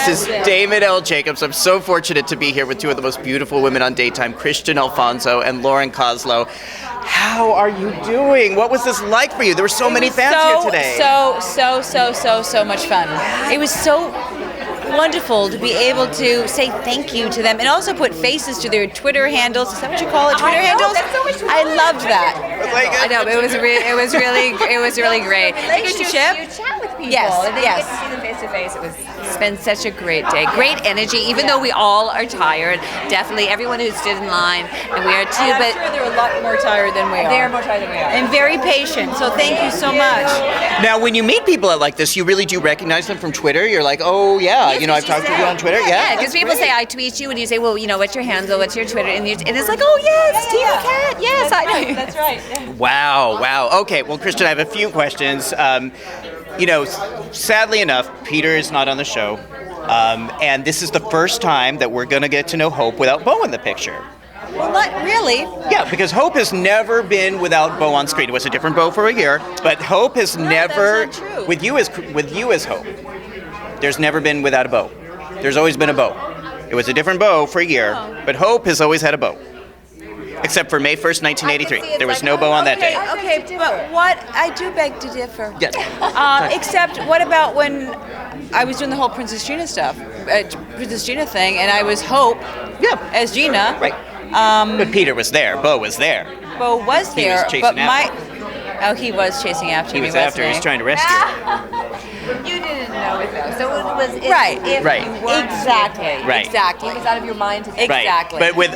This is Damon L. Jacobs. I'm so fortunate to be here with two of the most beautiful women on daytime, Kristian Alfonso and Lauren Koslow. How are you doing? What was this like for you? There were so many fans here today. So much fun. It was so wonderful to be able to say thank you to them and also put faces to their Twitter handles. Is that what you call it? Twitter handles? That's so much fun. I loved that. I know, but it was really great. Relationship. You chat with people. Yes, and then yes. you get to see them face to face. It's been such a great day. Great energy, even though we all are tired. Definitely everyone who stood in line, and we are too. And but I'm sure they're a lot more tired than we are. They're more tired than we are. and very patient. So thank you so much. Now, when you meet people like this, you really do recognize them from Twitter? You're like, oh, yeah, Yes, you know, I've talked to you on Twitter. Yeah, because people say, I tweet you, and you say, well, you know, what's your handle, what's your Twitter, and it's like, oh, yes, Tina Cat, yes, I know. That's right. Yeah. Wow. Okay, well, Kristian, I have a few questions. You know, sadly enough, Peter is not on the show. And this is the first time that we're going to get to know Hope without Bo in the picture. Well, not really. Yeah, because Hope has never been without Bo on screen. It was a different Bo for a year, but Hope has never, that's not true. with you as Hope, there's never been without a Bo. There's always been a Bo. It was a different Bo for a year, but Hope has always had a Bo. Except for May 1st, 1983. There was no Bo on that day. Okay, but what, I do beg to differ. Yes. Except, what about when I was doing the whole Princess Gina stuff, Princess Gina thing, and I was Hope as Gina. Right. But Peter was there. Bo was there. Bo was He there, was chasing but he was chasing after me. He was after. He was trying to rescue her. You didn't know it though, so it was Right. If Right. You weren't Exactly. Right. Exactly. It was out of your mind to Exactly. Right. But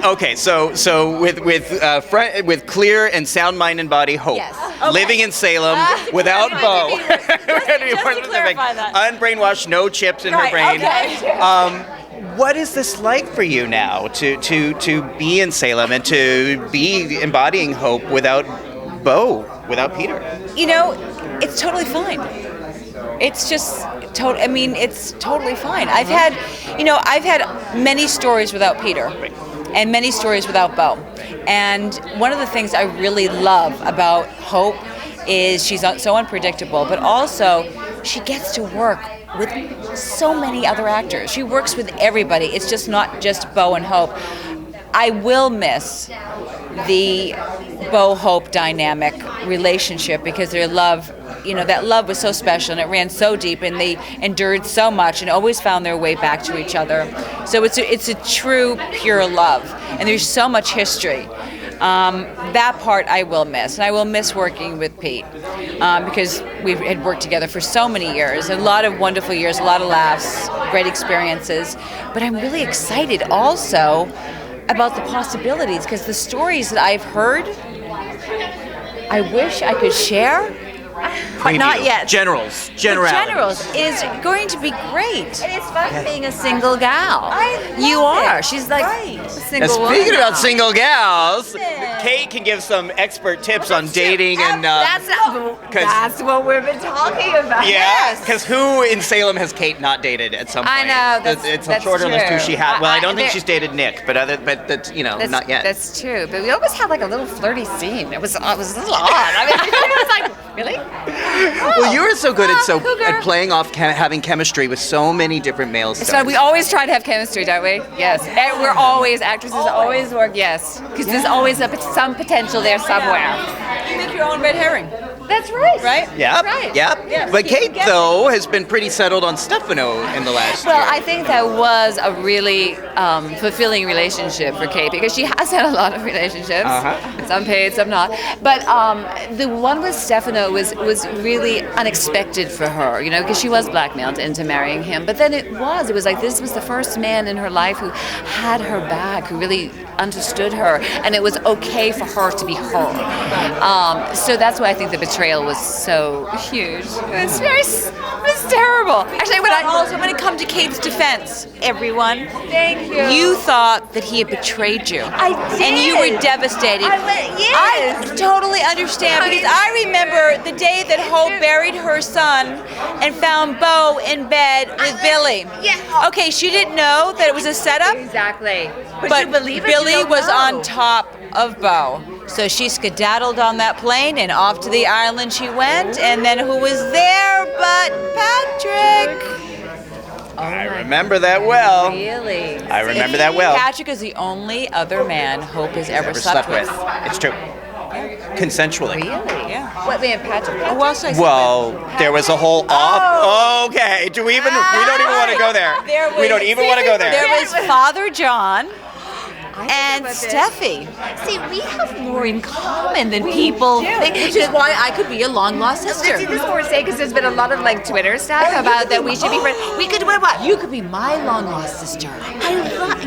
with clear and sound mind and body Hope, Yes. Okay. living in Salem without Bo, Just to clarify that. unbrainwashed, no chips in her Right, brain. okay. What is this like for you now to be in Salem and to be embodying Hope without Bo, without Peter? You know, it's totally fine. It's just it's totally fine. I've had many stories without Peter, and many stories without Bo. And one of the things I really love about Hope is she's so unpredictable, but also she gets to work with so many other actors. She works with everybody. It's just not just Bo and Hope. I will miss the Bo-Hope dynamic relationship because their love, that love was so special and it ran so deep and they endured so much and always found their way back to each other. So it's a true, pure love. And there's so much history. That part I will miss. And I will miss working with Pete because we had worked together for so many years, a lot of wonderful years, a lot of laughs, great experiences. But I'm really excited also about the possibilities because the stories that I've heard, I wish I could share. But not yet. Generals is going to be great. And it's fun being a single gal. You are. She's like a single woman. Speaking about single gals, Kate can give some expert tips on dating and. That's what we've been talking about. Yeah, because who in Salem has Kate not dated at some point? I know, It's a that's shorter list who true. she had. Well, I don't think there- she's dated Nick, but that's not yet. That's true. But we always had like a little flirty scene. It was a little odd. I mean, it was like, really? Well, you were so good cougar. at playing off having chemistry with so many different male stars. So we always try to have chemistry, don't we? Yes. And we're always, actresses always work, yes. Because there's always some potential there somewhere. You make your own red herring. That's right. Right? Yep. Right. Yep. Yeah. But Kate, though, has been pretty settled on Stefano in the last year. Well, I think that was a really fulfilling relationship for Kate because she has had a lot of relationships. Some paid, some not. But the one with Stefano was really unexpected for her, because she was blackmailed into marrying him. But then it was like this was the first man in her life who had her back, who really understood her, and it was okay for her to be her. So that's why I think the betrayal was so huge. It was terrible. Actually, when it comes to Kate's defense, everyone, Thank you. you thought that he had betrayed you. I did. And you were devastated. Yes. I totally understand because I remember the day that Hope buried her son and found Bo in bed with Billy. Yeah. Okay, she didn't know that it was a setup. Exactly. But you believe it, Billy you don't was know. on top of Bo. So she skedaddled on that plane and off to the island she went. And then who was there but Patrick? I remember that well. Really? I remember that well. Patrick is the only other man Hope has ever slept with. It's true. Consensually. Really? Yeah. What, man, Patrick? Who else I slept Well, there was a whole off. Okay. We don't even want to go there. We don't even want to go there. There was Father John I and think Steffi. See, we have more in common than people think. Which is why I could be a long lost sister. See, this is what we're saying because there's been a lot of like Twitter stuff about that we should be friends. We could what? You could be my long lost sister. I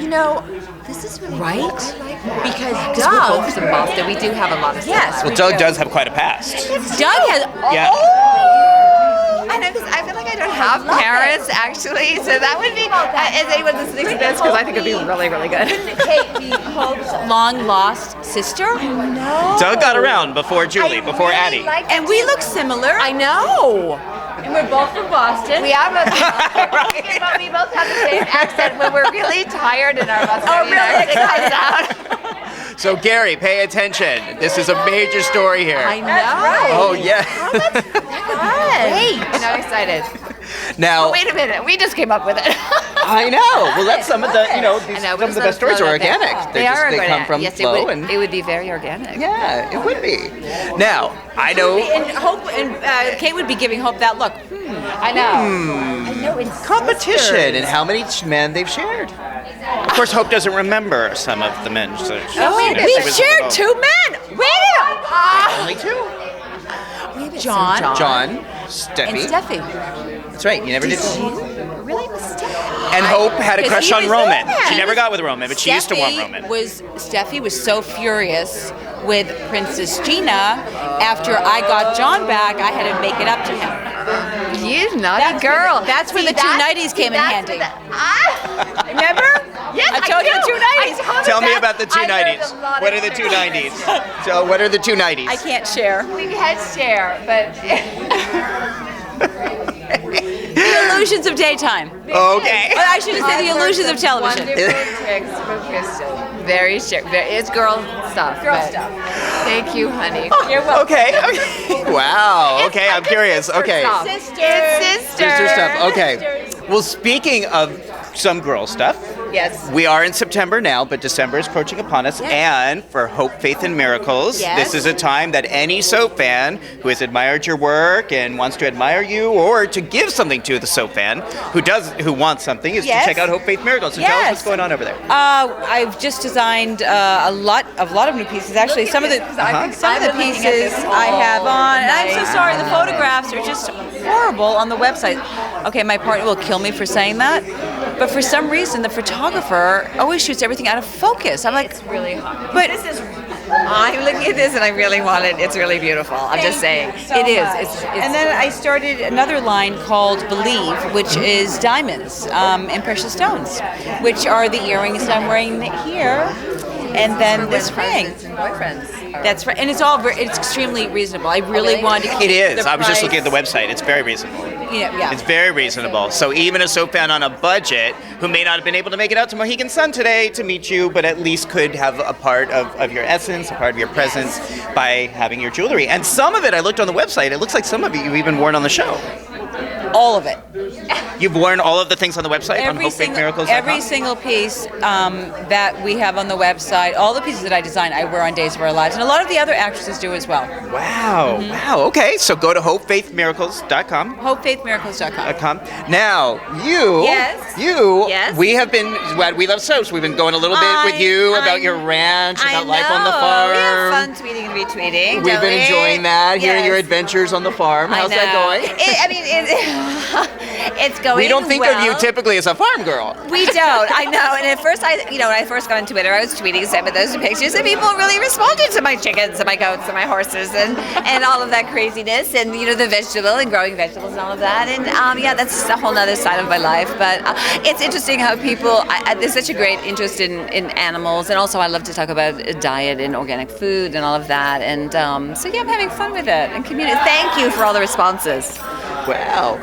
love, this is really Right? cool. Because We're Doug, both from Boston. We do have a lot of Yes. stuff. Well, Doug does have quite a past. Doug has. Yeah. I know because I feel like I don't have parents actually, so that would be. Is anyone listening to this? Because I think it'd be really, really good. Kate be Hope's long lost sister. No. Doug got around before Julie, before Addie. And we look similar. I know. And we're both from Boston. We have but we both have the same accent when we're really tired and our Boston accent comes out. So Gary, pay attention. This is a major story here. I know. Oh yeah. Great. And I'm excited. Now, Wait a minute. We just came up with it. I know. Well, that's some of the, these, I know, some of the best stories are organic. They are They organic. come from yes, flow it would be very organic. yeah, it would be. Now, I know And Hope and Kate would be giving Hope that look. I know. I know. It's competition and how many men they've shared. Of course, Hope doesn't remember some of the men. So she, We've shared 2 men. Wait. Only 2. John John, and Steffi. Steffi. That's right. You never did. Really mistake. And Hope had a Because crush he on was Roman. there. She never got with Roman, but she used to want Roman. Steffi was so furious with Princess Gina. After I got John back, I had to make it up to him. You naughty girl. That's where the 2 nighties came in handy. Remember? Yes, I told you the 2 nighties. Tell me about the 2 90s. What are the 2 90s? So, what are the 2 90s? I can't share. We had share, but The illusions of daytime. Okay. Well, I should say the illusions of television. wonderful tricks from Kristen. Very share. It's girl stuff. Girl but stuff. Thank you, honey. You're welcome. Okay. Wow. Okay, I'm curious. Okay. Sister. It's sister. Sister stuff. Okay. Well, speaking of some girl stuff, Yes. we are in September now, but December is approaching upon us. Yes. And for Hope, Faith, and Miracles, Yes. this is a time that any soap fan who has admired your work and wants to admire you, or to give something to the soap fan who wants something, is Yes. to check out Hope, Faith, Miracles. So tell us Yes. what's going on over there. I've just designed a lot of new pieces. Actually, some of the pieces I have on. And I'm so sorry. The photographs are just horrible on the website. Okay, my partner will kill me for saying that, but for some reason, the photographer always shoots everything out of focus. I'm like, It's really hot. but This is. I'm looking at this and I really want it. It's really beautiful. I'm just saying. It is. It's and then I started another line called Believe, which is diamonds and precious stones, which are the earrings that I'm wearing here, and then this ring. boyfriends. That's right, and it's extremely reasonable. I really wanted to keep It is. the I was just price, looking at the website. It's very reasonable. Yeah. It's very reasonable. So even a soap fan on a budget who may not have been able to make it out to Mohegan Sun today to meet you, but at least could have a part of your essence, a part of your presence by having your jewelry. And some of it, I looked on the website, it looks like some of it you've even worn on the show. All of it. You've worn all of the things on the website on HopeFaithMiracles.com? Every single piece that we have on the website, all the pieces that I design, I wear on Days of Our Lives, and a lot of the other actresses do as well. Wow. Wow. Okay. So go to HopeFaithMiracles.com. HopeFaithMiracles.com. Now, you, Yes. we have been, we love soaps. We've been going a little bit with you about your ranch, about life on the farm. We have fun tweeting and retweeting. We've don't been we? enjoying that, hearing your Yes. adventures on the farm. How's that going? It's going. We don't think well. of you typically as a farm girl. We don't. I know. And at first, when I first got on Twitter, I was tweeting some of those pictures, and people really responded to my chickens and my goats and my horses and all of that craziness, and the vegetable and growing vegetables and all of that. And that's a whole other side of my life. But it's interesting how people. There's such a great interest in animals, and also I love to talk about diet and organic food and all of that. And I'm having fun with it and community. Thank you for all the responses. Wow.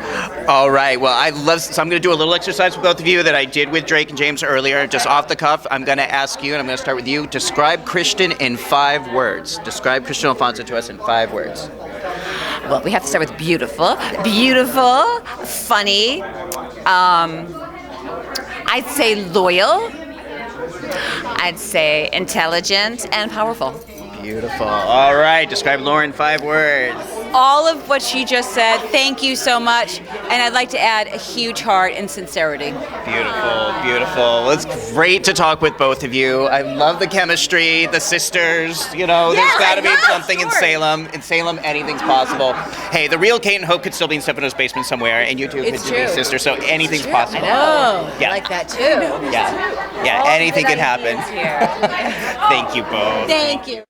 All right. Well, so I'm going to do a little exercise with both of you that I did with Drake and James earlier, just off the cuff. I'm going to ask you, and I'm going to start with you. Describe Kristian in 5 words. Describe Kristian Alfonso to us in 5 words. Well, we have to start with beautiful. Beautiful, funny, I'd say loyal, I'd say intelligent, and powerful. Beautiful. All right, describe Lauren in 5 words. All of what she just said, thank you so much. And I'd like to add a huge heart and sincerity. Beautiful, beautiful. Well, it's great to talk with both of you. I love the chemistry, the sisters. You know, there's got to be something in Salem. In Salem, anything's possible. Hey, the real Kate and Hope could still be in Stefano's basement somewhere, and you two could be sisters, so anything's possible. I know. Yeah. I like that too. Yeah, anything can happen. Thank you both. Thank you.